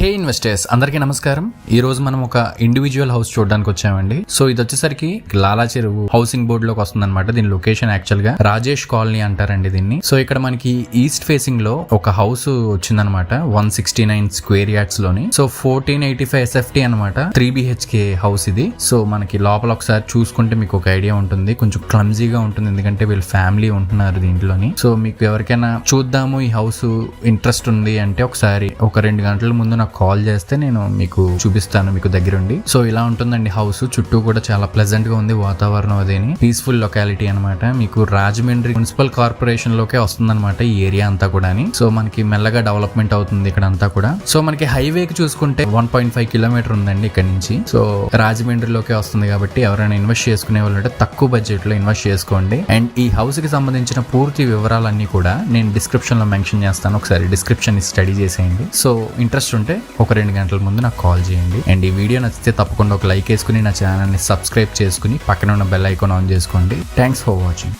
హే investors, అందరికీ నమస్కారం. ఈ రోజు మనం ఒక ఇండివిజువల్ హౌస్ చూడడానికి వచ్చామండి. సో ఇది వచ్చేసరికి లాలా చెరువు హౌసింగ్ బోర్డ్ లోకి వస్తుంది అనమాట. దీని లొకేషన్ యాక్చువల్ గా రాజేష్ కాలనీ అంటారండి దీన్ని. సో ఇక్కడ మనకి ఈస్ట్ ఫేసింగ్ లో ఒక హౌస్ వచ్చిందనమాట, 169 స్క్వేర్ యార్డ్స్ లోని. సో 1485 SFT అనమాట, 3 BHK హౌస్ ఇది. సో మనకి లోపల ఒకసారి చూసుకుంటే మీకు ఒక ఐడియా ఉంటుంది. కొంచెం క్లమ్జీగా ఉంటుంది, ఎందుకంటే వీళ్ళ ఫ్యామిలీ ఉంటున్నారు దీంట్లోని. సో మీకు ఎవరికైనా చూద్దాము ఈ హౌస్ ఇంట్రెస్ట్ ఉంది అంటే ఒకసారి ఒక 2 గంటల ముందు నాకు కాల్ చేస్తే నేను మీకు చూపిస్తాను, మీకు దగ్గరుండి. సో ఇలా ఉంటుందండి హౌస్. చుట్టూ కూడా చాలా ప్లెజెంట్ గా ఉంది వాతావరణం, అదేని పీస్ఫుల్ లొకాలిటీ అనమాట. మీకు రాజమండ్రి మున్సిపల్ కార్పొరేషన్ లోకే వస్తుందన్నమాట ఈ ఏరియా అంతా కూడా. సో మనకి మెల్లగా డెవలప్మెంట్ అవుతుంది ఇక్కడ అంతా కూడా. సో మనకి హైవేకి చూసుకుంటే 1.5 కిలోమీటర్ ఉందండి ఇక్కడ నుంచి. సో రాజమండ్రిలోకే వస్తుంది కాబట్టి ఎవరైనా ఇన్వెస్ట్ చేసుకునే వాళ్ళు అంటే తక్కువ బడ్జెట్ లో ఇన్వెస్ట్ చేసుకోండి. అండ్ ఈ హౌస్ కి సంబంధించిన పూర్తి వివరాలన్నీ కూడా నేను డిస్క్రిప్షన్ లో మెన్షన్ చేస్తాను, ఒకసారి డిస్క్రిప్షన్ స్టడీ చేసేయండి. సో ఇంట్రెస్ట్ ఉంటే ఒక 2 గంటల ముందు నాకు కాల్ చేయండి. అండ్ ఈ వీడియో నచ్చితే తప్పకుండా ఒక లైక్ వేసుకుని నా ఛానల్ ని సబ్స్క్రైబ్ చేసుకుని పక్కన ఉన్న బెల్ ఐకాన్ ఆన్ చేసుకోండి. Thanks for watching.